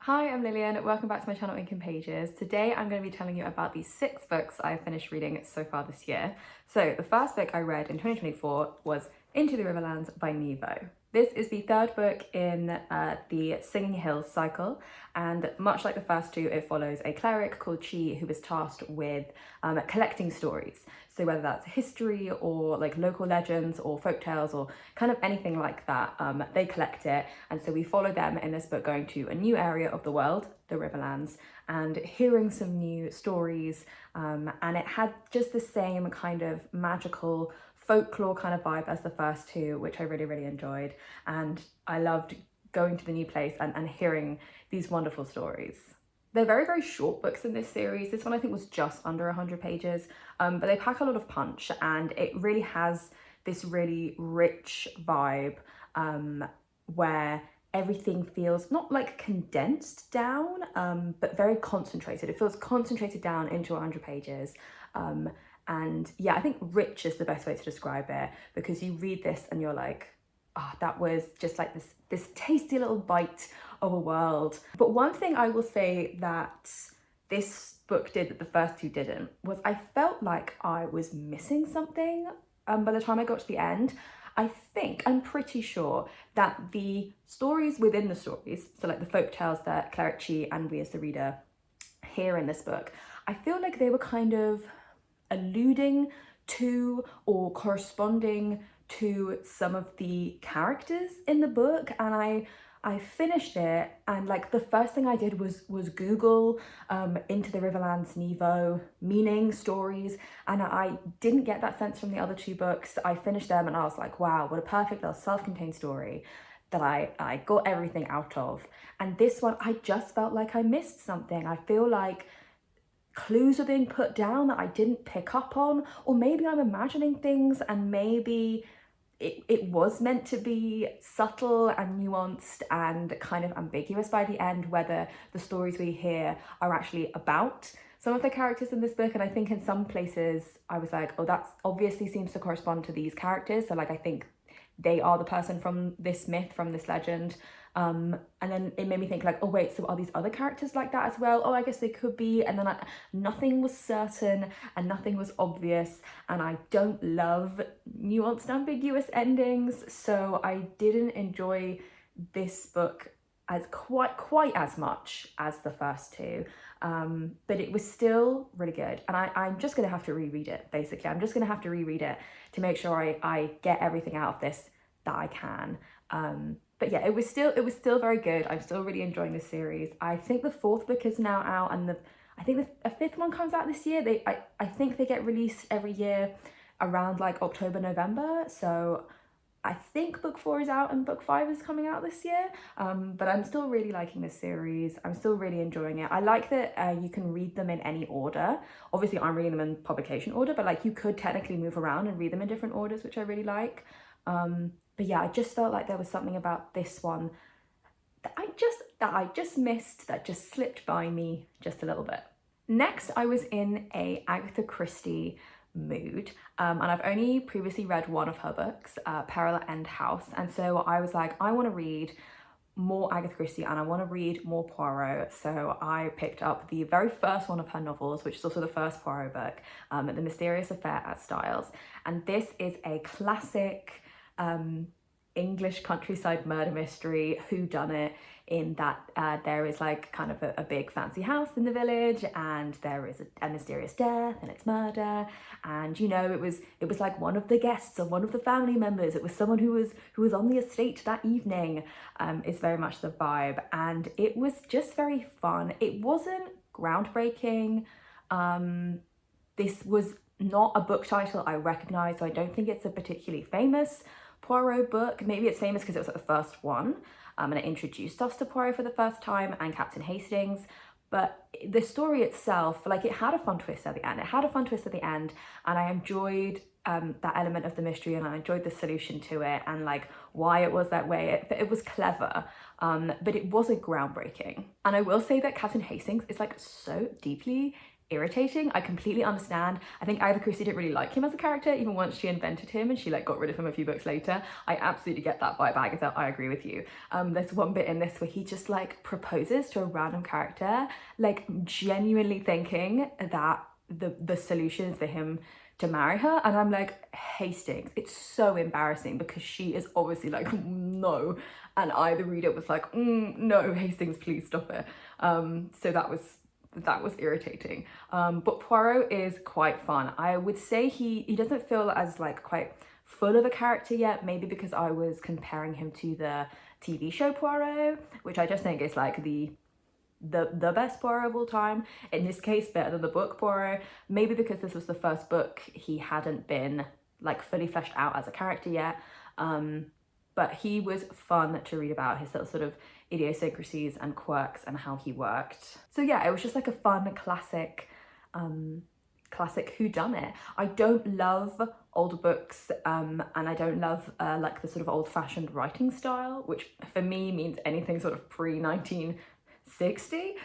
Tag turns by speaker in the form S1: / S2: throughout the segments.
S1: Hi, I'm Lillian. Welcome back to my channel, Ink and Pages. Today I'm going to be telling you about the 6 books I've finished reading so far this year. So the first book I read in 2024 was Into the Riverlands by Nevo. This is the third book in the Singing Hills cycle, and much like the first two, it follows a cleric called Chi who is tasked with collecting stories. So whether that's history or like local legends or folktales or kind of anything like that, they collect it. And so we follow them in this book going to a new area of the world, the Riverlands, and hearing some new stories. And it had just the same kind of magical folklore kind of vibe as the first two, which I really enjoyed. And I loved going to the new place and hearing these wonderful stories. They're very short books in this series. This one I think was just under 100 pages, but they pack a lot of punch and it really has this really rich vibe where everything feels not like condensed down, but very concentrated. It feels concentrated down into 100 pages. And yeah, I think rich is the best way to describe it, because you read this and you're like, oh, that was just like this tasty little bite of a world. But one thing I will say that this book did that the first two didn't was I felt like I was missing something by the time I got to the end. I'm pretty sure that the stories within the stories, so like the folk tales that Cleric Chi and we as the reader hear in this book, I feel like they were kind of alluding to or corresponding to some of the characters in the book. And I finished it and like the first thing I did was Google Into the Riverlands Nevo meaning stories, and I didn't get that sense from the other two books. I finished them and I was like, wow, what a perfect little self-contained story that I got everything out of. And this one, I just felt like I missed something. I feel like clues are being put down that I didn't pick up on, or maybe I'm imagining things and maybe it was meant to be subtle and nuanced and kind of ambiguous by the end, whether the stories we hear are actually about some of the characters in this book. And I think in some places I was like, oh, that obviously seems to correspond to these characters. So like, I think they are the person from this myth, from this legend. And then it made me think like, oh wait, so are these other characters like that as well? Oh, I guess they could be. And then nothing was certain and nothing was obvious. And I don't love nuanced, ambiguous endings. So I didn't enjoy this book as quite as much as the first two. But it was still really good. And I'm just gonna have to reread it, basically. I'm just gonna have to reread it to make sure I get everything out of this that I can. But yeah, it was still very good. I'm still really enjoying this series. I think the fourth book is now out, and I think a fifth one comes out this year. I think they get released every year around like October, November. So I think book 4 is out and book 5 is coming out this year. But I'm still really liking this series. I'm still really enjoying it. I like that you can read them in any order. Obviously I'm reading them in publication order, but like you could technically move around and read them in different orders, which I really like. But yeah, I just felt like there was something about this one that I just missed, that just slipped by me just a little bit. Next, I was in a Agatha Christie mood, and I've only previously read one of her books, Peril at End House, and so I was like, I want to read more Agatha Christie and I want to read more Poirot. So I picked up the very first one of her novels, which is also the first Poirot book, The Mysterious Affair at Styles. And this is a classic English countryside murder mystery whodunit, in that there is like kind of a big fancy house in the village, and there is a mysterious death and it's murder, and you know, it was like one of the guests or one of the family members, it was someone who was on the estate that evening. Is very much the vibe, and it was just very fun. It wasn't groundbreaking. This was not a book title I recognize, so I don't think it's a particularly famous Poirot book. Maybe it's famous because it was like the first one, and it introduced us to Poirot for the first time and Captain Hastings. But the story itself, like, it had a fun twist at the end. It had a fun twist at the end, and I enjoyed that element of the mystery, and I enjoyed the solution to it and like why it was that way. It was clever, but it wasn't groundbreaking. And I will say that Captain Hastings is like so deeply irritating. I completely understand. I think Agatha Christie didn't really like him as a character, even once she invented him and she like got rid of him a few books later. I absolutely get that vibe, Agatha. I agree with you. There's one bit in this where he just like proposes to a random character, like genuinely thinking that the solution is for him to marry her, and I'm like, Hastings, it's so embarrassing because she is obviously like, no, and I, the reader, was like, no, Hastings, please stop it. So that was irritating. But Poirot is quite fun. I would say he doesn't feel as like quite full of a character yet, maybe because I was comparing him to the TV show Poirot, which I just think is like the best Poirot of all time. In this case, better than the book Poirot, maybe because this was the first book he hadn't been like fully fleshed out as a character yet. But he was fun to read about, his little sort of idiosyncrasies and quirks and how he worked. So yeah, it was just like a fun classic whodunit. I don't love older books and I don't love like the sort of old-fashioned writing style, which for me means anything sort of pre-1960,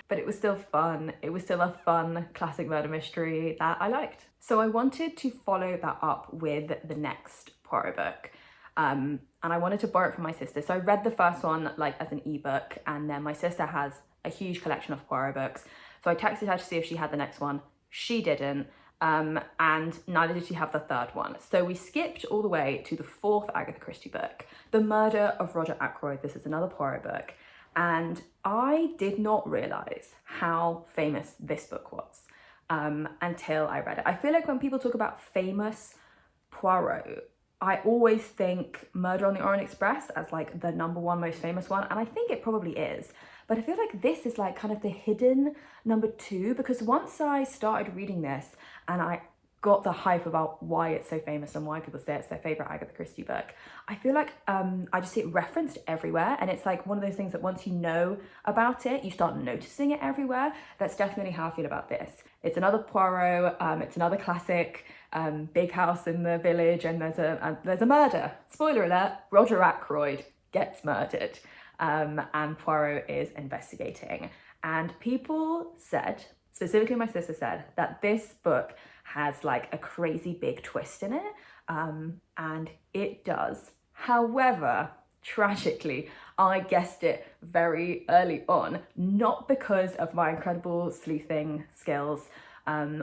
S1: but it was still fun. It was still a fun classic murder mystery that I liked. So I wanted to follow that up with the next Poirot book. And I wanted to borrow it from my sister. So I read the first one like as an ebook, and then my sister has a huge collection of Poirot books. So I texted her to see if she had the next one. She didn't, and neither did she have the third one. So we skipped all the way to the fourth Agatha Christie book, The Murder of Roger Ackroyd. This is another Poirot book. And I did not realise how famous this book was until I read it. I feel like when people talk about famous Poirot, I always think Murder on the Orient Express as like the #1 most famous one, and I think it probably is. But I feel like this is like kind of the hidden #2, because once I started reading this and I got the hype about why it's so famous and why people say it's their favourite Agatha Christie book, I feel like I just see it referenced everywhere, and it's like one of those things that once you know about it, you start noticing it everywhere. That's definitely how I feel about this. It's another Poirot, it's another classic, big house in the village, and there's a murder. Spoiler alert, Roger Ackroyd gets murdered, and Poirot is investigating. And people said, specifically my sister said, that this book has like a crazy big twist in it, and it does. However, tragically, I guessed it very early on, not because of my incredible sleuthing skills,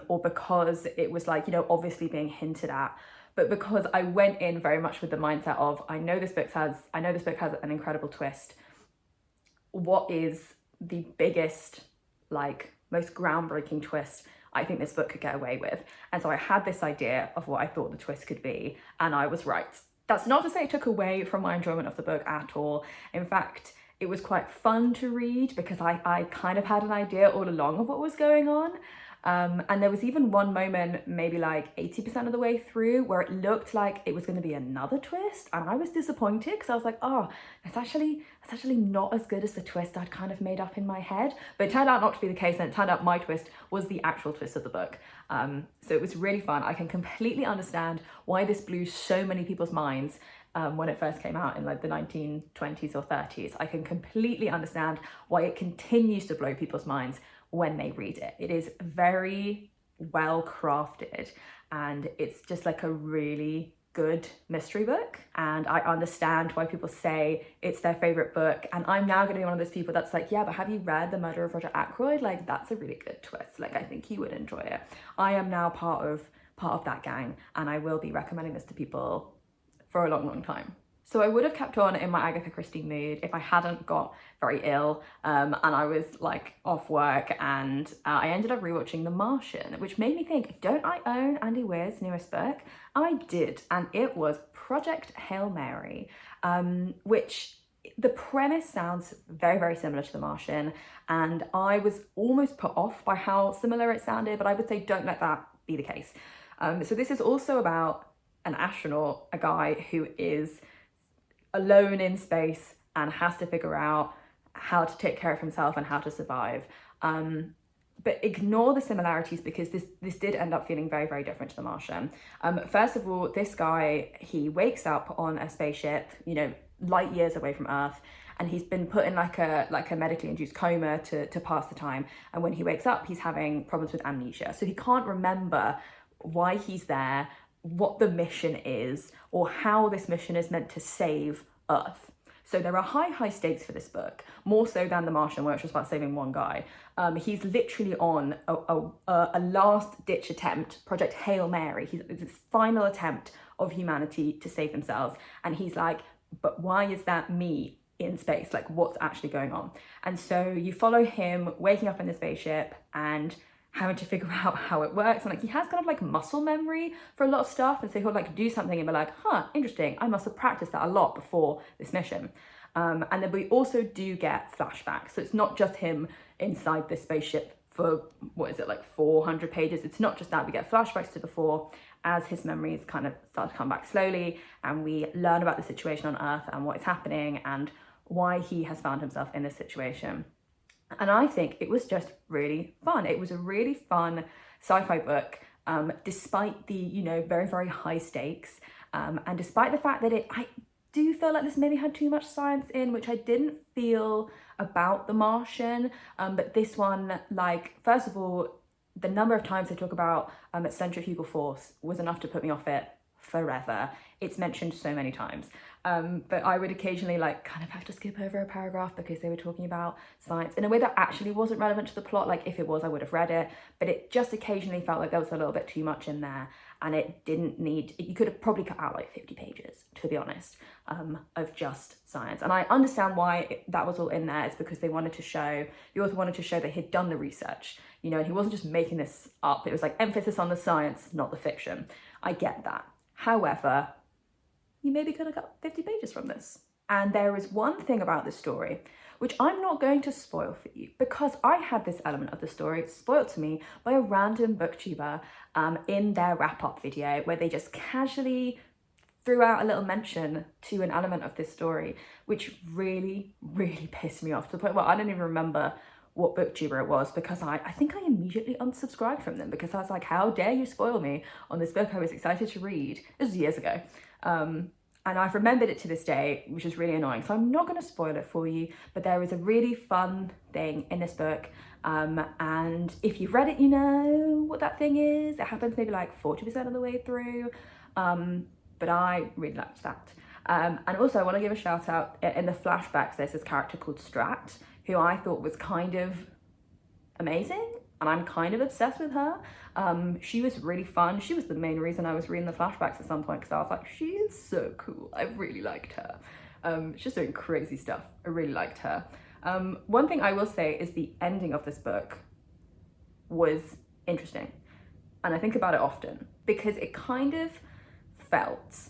S1: or because it was like, you know, obviously being hinted at, but because I went in very much with the mindset of, I know this book has an incredible twist. What is the biggest, like, most groundbreaking twist I think this book could get away with? And so I had this idea of what I thought the twist could be, and I was right. That's not to say it took away from my enjoyment of the book at all. In fact, it was quite fun to read because I kind of had an idea all along of what was going on. And there was even one moment, maybe like 80% of the way through, where it looked like it was going to be another twist, and I was disappointed because I was like, oh, it's actually not as good as the twist I'd kind of made up in my head. But it turned out not to be the case, and it turned out my twist was the actual twist of the book. So it was really fun. I can completely understand why this blew so many people's minds when it first came out in like the 1920s or 30s. I can completely understand why it continues to blow people's minds when they read it. It is very well crafted, and it's just like a really good mystery book, and I understand why people say it's their favorite book. And I'm now going to be one of those people that's like, yeah, but have you read The Murder of Roger Ackroyd? Like, that's a really good twist. Like, I think you would enjoy it. I am now part of that gang, and I will be recommending this to people for a long time. So I would have kept on in my Agatha Christie mood if I hadn't got very ill, and I was like off work, and I ended up rewatching The Martian, which made me think, don't I own Andy Weir's newest book? I did, and it was Project Hail Mary, which the premise sounds very, very similar to The Martian, and I was almost put off by how similar it sounded, but I would say don't let that be the case. So this is also about an astronaut, a guy who is alone in space and has to figure out how to take care of himself and how to survive. But ignore the similarities, because this did end up feeling very, very different to The Martian. First of all, this guy, he wakes up on a spaceship, you know, light years away from Earth, and he's been put in like a medically induced coma to pass the time. And when he wakes up, he's having problems with amnesia, so he can't remember why he's there, what the mission is, or how this mission is meant to save Earth. So there are high stakes for this book, more so than The Martian, where it's just about saving one guy. He's literally on a last-ditch attempt, Project Hail Mary. It's his final attempt of humanity to save themselves. And he's like, but why is that me in space? Like, what's actually going on? And so you follow him waking up in the spaceship and having to figure out how it works. And like, he has kind of like muscle memory for a lot of stuff. And so he'll like do something and be like, huh, interesting. I must have practiced that a lot before this mission. And then we also do get flashbacks. So it's not just him inside this spaceship for, what is it, like 400 pages. It's not just that. We get flashbacks to before as his memories kind of start to come back slowly. And we learn about the situation on Earth and what is happening and why he has found himself in this situation. And I think it was just really fun. It was a really fun sci-fi book, despite the, you know, very high stakes. And despite the fact that I do feel like this maybe had too much science in, which I didn't feel about The Martian. But this one, like, first of all, the number of times they talk about centrifugal force was enough to put me off it forever. It's mentioned so many times. But I would occasionally like kind of have to skip over a paragraph because they were talking about science in a way that actually wasn't relevant to the plot. Like if it was, I would have read it, but it just occasionally felt like there was a little bit too much in there, and it didn't need, you could have probably cut out like 50 pages, to be honest, of just science. And I understand why that was all in there. It's because they wanted to show, the author wanted to show that he'd done the research, you know, and he wasn't just making this up. It was like emphasis on the science, not the fiction. I get that. However, you maybe could have got 50 pages from this. And there is one thing about this story, which I'm not going to spoil for you, because I had this element of the story spoiled to me by a random booktuber in their wrap-up video, where they just casually threw out a little mention to an element of this story, which really pissed me off to the point where I don't even remember what booktuber it was, because I think I immediately unsubscribed from them, because I was like, how dare you spoil me on this book I was excited to read. This was years ago. And I've remembered it to this day, which is really annoying. So I'm not going to spoil it for you, but there is a really fun thing in this book. And if you've read it, you know what that thing is. It happens maybe like 40% of the way through. But I really liked that. And also I want to give a shout out, in the flashbacks, there's this character called Strat, who I thought was kind of amazing. And I'm kind of obsessed with her. She was really fun. She was the main reason I was reading the flashbacks at some point, because I was like, she is so cool. I really liked her. She's doing crazy stuff. I really liked her. One thing I will say is the ending of this book was interesting. And I think about it often, because it kind of felt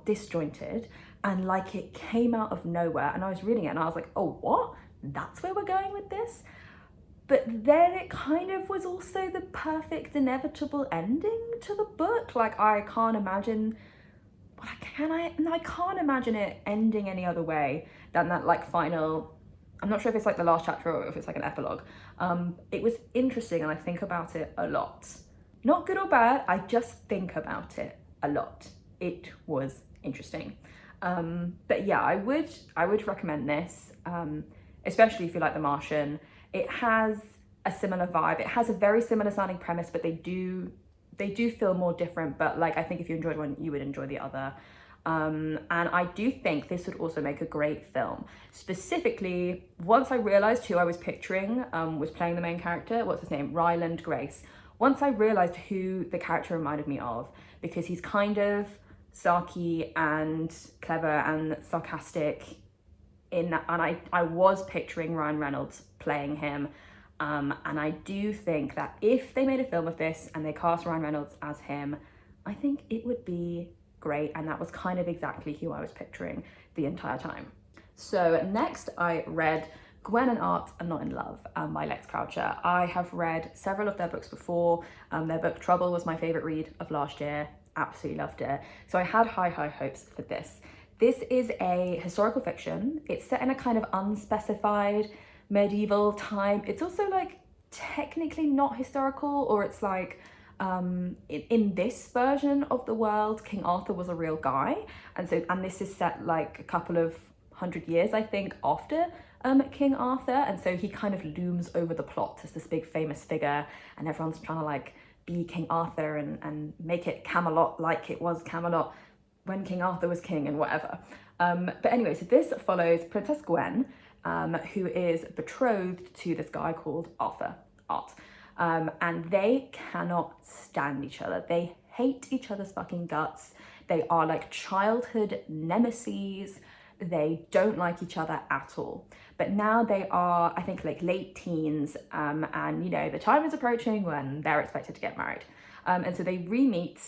S1: disjointed and like it came out of nowhere. And I was reading it and I was like, oh, what? That's where we're going with this? But then it kind of was also the perfect inevitable ending to the book. Like I can't imagine it ending any other way than that like final, I'm not sure if it's like the last chapter or if it's like an epilogue. It was interesting and I think about it a lot. Not good or bad, I just think about it a lot. It was interesting. But yeah, I would recommend this, especially if you like The Martian. It has a similar vibe. It has a very similar sounding premise, but they do feel more different. But like, I think if you enjoyed one, you would enjoy the other. And I do think this would also make a great film. Specifically, once I realized who I was picturing was playing the main character, what's his name? Ryland Grace. Once I realized who the character reminded me of, because he's kind of sarky and clever and sarcastic in that, and I was picturing Ryan Reynolds playing him. And I do think that if they made a film of this and they cast Ryan Reynolds as him, I think it would be great. And that was kind of exactly who I was picturing the entire time. So next I read Gwen and Art Are Not in Love by Lex Croucher. I have read several of their books before. Their book Trouble was my favorite read of last year. Absolutely loved it. So I had high hopes for this. This is a historical fiction. It's set in a kind of unspecified medieval time. It's also like technically not historical, or it's like in this version of the world, King Arthur was a real guy, and this is set like a couple of 100 years, I think, after King Arthur, and so he kind of looms over the plot as this big famous figure, and everyone's trying to like be King Arthur and make it Camelot like it was Camelot when King Arthur was king and whatever. But anyway, so this follows Princess Gwen, who is betrothed to this guy called Arthur, and they cannot stand each other. They hate each other's fucking guts. They are like childhood nemesis. They don't like each other at all. But now they are, I think, like late teens, and you know, the time is approaching when they're expected to get married. And so they re-meet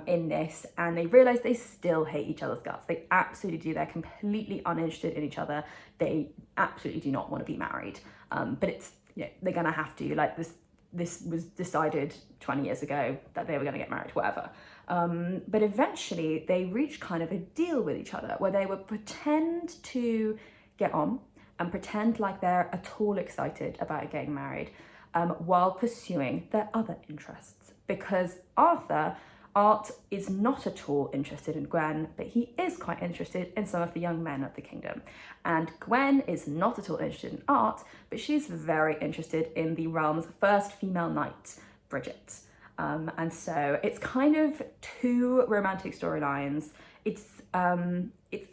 S1: in this, and they realize they still hate each other's guts. They absolutely do. They're completely uninterested in each other. They absolutely do not want to be married. But it's, you know, they're gonna have to. Like this was decided 20 years ago that they were gonna get married, whatever. But eventually they reach kind of a deal with each other where they would pretend to get on and pretend like they're at all excited about getting married, while pursuing their other interests. Because Art is not at all interested in Gwen, but he is quite interested in some of the young men of the kingdom. And Gwen is not at all interested in Art, but she's very interested in the realm's first female knight, Bridget. And so it's kind of two romantic storylines. It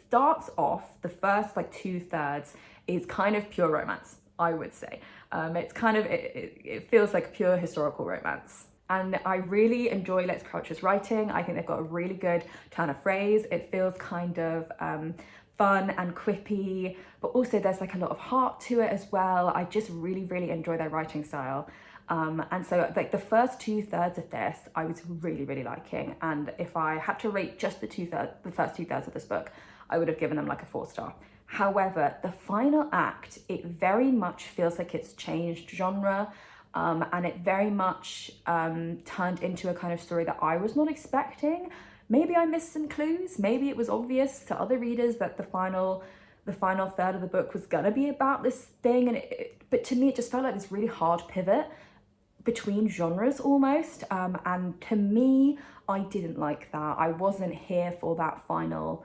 S1: starts off, the first like 2/3 is kind of pure romance, I would say. It's kind of, it feels like pure historical romance. And I really enjoy Lex Crouch's writing. I think they've got a really good turn of phrase. It feels kind of fun and quippy, but also there's like a lot of heart to it as well. I just really, really enjoy their writing style. And so like the first 2/3 of this, I was really, really liking. And if I had to rate just the first 2/3 of this book, I would have given them like a 4-star. However, the final act, it very much feels like it's changed genre. And it very much turned into a kind of story that I was not expecting. Maybe I missed some clues. Maybe it was obvious to other readers that the final third of the book was gonna be about this thing. But to me, it just felt like this really hard pivot between genres almost. And to me, I didn't like that. I wasn't here for that final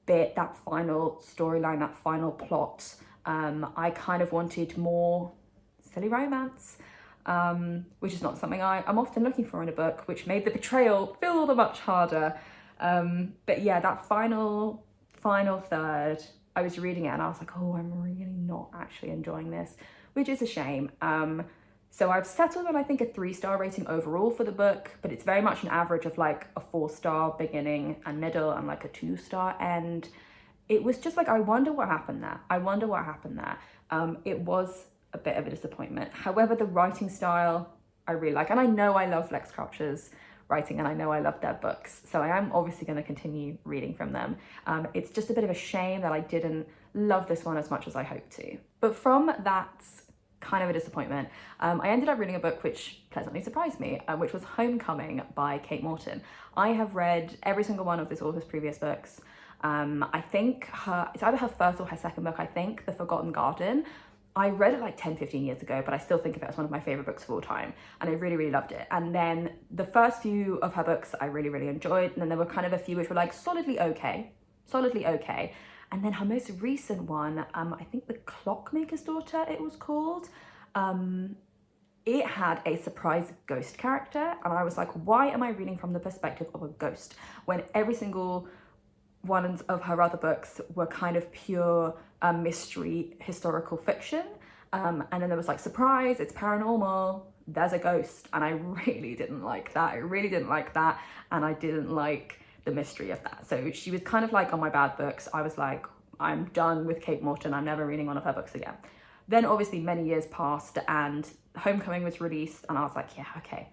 S1: bit, that final storyline, that final plot. I kind of wanted more silly romance, which is not something I'm often looking for in a book, which made the betrayal feel all the much harder. But yeah, that final third, I was reading it and I was like, oh, I'm really not actually enjoying this, which is a shame. So I've settled on, I think, a 3-star rating overall for the book, but it's very much an average of like a 4-star beginning and middle and like a 2-star end. It was just like, I wonder what happened there. It was a bit of a disappointment. However, the writing style I really like, and I know I love Lex Crouch's writing and I know I love their books, so I am obviously going to continue reading from them. It's just a bit of a shame that I didn't love this one as much as I hoped to. But from that kind of a disappointment, I ended up reading a book which pleasantly surprised me, which was Homecoming by Kate Morton. I have read every single one of this author's previous books. I think it's either her first or her second book, I think, The Forgotten Garden. I read it like 10-15 years ago, but I still think of it as one of my favorite books of all time, and I really, really loved it. And then the first few of her books I really, really enjoyed, and then there were kind of a few which were like solidly okay. And then her most recent one, I think The Clockmaker's Daughter it was called, it had a surprise ghost character, and I was like, why am I reading from the perspective of a ghost when every single one of her other books were kind of pure mystery historical fiction, and then there was like, surprise, it's paranormal, there's a ghost, and I really didn't like that. And I didn't like the mystery of that. So she was kind of like on my bad books. I was like, I'm done with Kate Morton, I'm never reading one of her books again. Then obviously many years passed and Homecoming was released, and I was like, yeah, okay,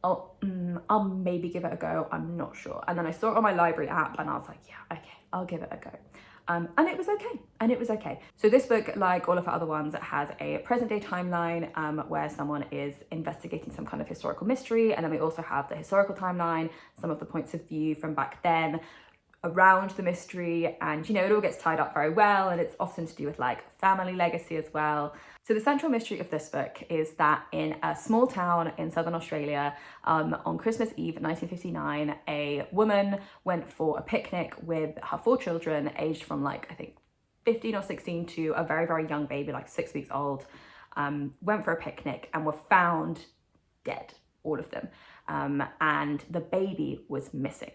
S1: I'll maybe give it a go, I'm not sure. And then I saw it on my library app and I was like, yeah, okay, I'll give it a go. And it was okay. So this book, like all of her other ones, has a present day timeline where someone is investigating some kind of historical mystery. And then we also have the historical timeline, some of the points of view from back then around the mystery, and you know, it all gets tied up very well, and it's often to do with like family legacy as well. So the central mystery of this book is that in a small town in southern Australia, on Christmas Eve 1959, a woman went for a picnic with her 4 children aged from like, I think 15 or 16 to a very, very young baby, like 6 weeks old, went for a picnic and were found dead, all of them. And the baby was missing.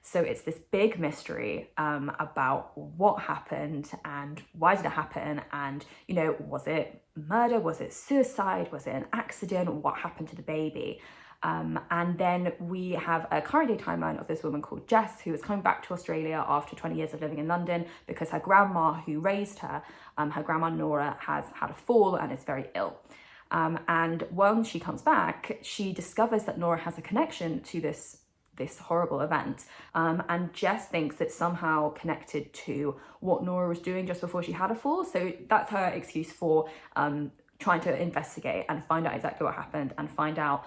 S1: So it's this big mystery about what happened and why did it happen, and, you know, was it murder, was it suicide, was it an accident, what happened to the baby? And then we have a current day timeline of this woman called Jess, who is coming back to Australia after 20 years of living in London because her grandma who raised her, her grandma Nora, has had a fall and is very ill. And when she comes back, she discovers that Nora has a connection to this horrible event. And Jess thinks it's somehow connected to what Nora was doing just before she had a fall. So that's her excuse for trying to investigate and find out exactly what happened and find out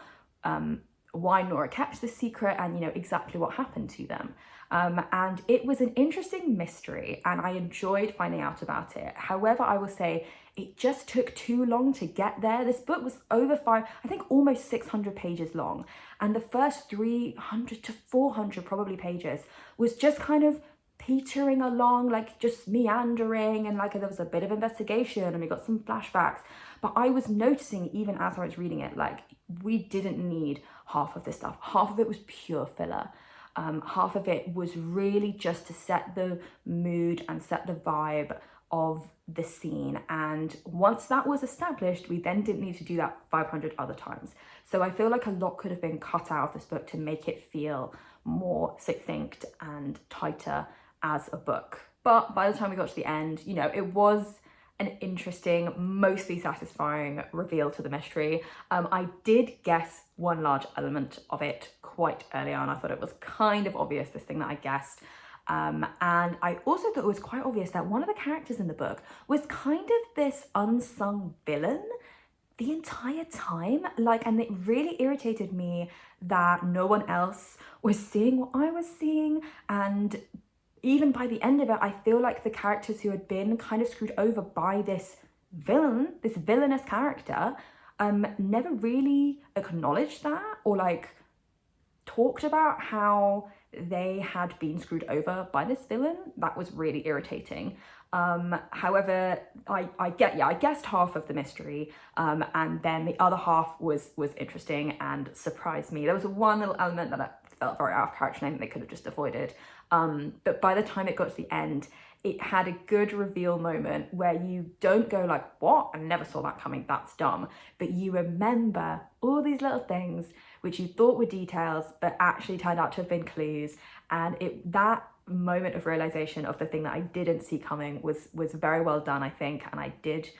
S1: why Nora kept this secret and, you know, exactly what happened to them. And it was an interesting mystery and I enjoyed finding out about it. However, I will say it just took too long to get there. This book was I think almost 600 pages long. And the first 300 to 400 probably pages was just kind of petering along, like just meandering, and like there was a bit of investigation and we got some flashbacks. But I was noticing even as I was reading it, like we didn't need half of this stuff. Half of it was pure filler. Half of it was really just to set the mood and set the vibe of the scene. And once that was established, we then didn't need to do that 500 other times. So I feel like a lot could have been cut out of this book to make it feel more succinct and tighter as a book. But by the time we got to the end, you know, it was an interesting, mostly satisfying reveal to the mystery. I did guess one large element of it quite early on. I thought it was kind of obvious, this thing that I guessed. And I also thought it was quite obvious that one of the characters in the book was kind of this unsung villain the entire time. Like, and it really irritated me that no one else was seeing what I was seeing. And even by the end of it, I feel like the characters who had been kind of screwed over by this villain, this villainous character, never really acknowledged that or like talked about how they had been screwed over by this villain. That was really irritating. However, I guessed half of the mystery, and then the other half was interesting and surprised me. There was one little element that I felt very out of character and I think they could have just avoided. But by the time it got to the end, it had a good reveal moment where you don't go like, what? I never saw that coming, that's dumb. But you remember all these little things which you thought were details, but actually turned out to have been clues. And that moment of realization of the thing that I didn't see coming was very well done, I think. And I did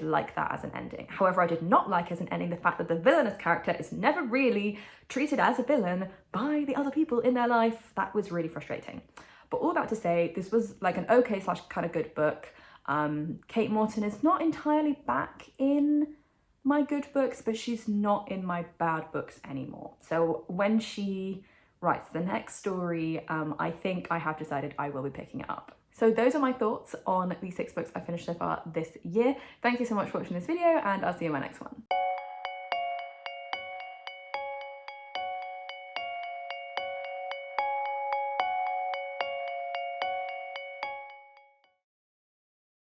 S1: like that as an ending. However, I did not like as an ending the fact that the villainous character is never really treated as a villain by the other people in their life. That was really frustrating. But all that to say, this was like an okay / kind of good book. Kate Morton is not entirely back in my good books, but she's not in my bad books anymore. So when she writes the next story, I think I have decided I will be picking it up. So those are my thoughts on the 6 books I finished so far this year. Thank you so much for watching this video, and I'll see you in my next one.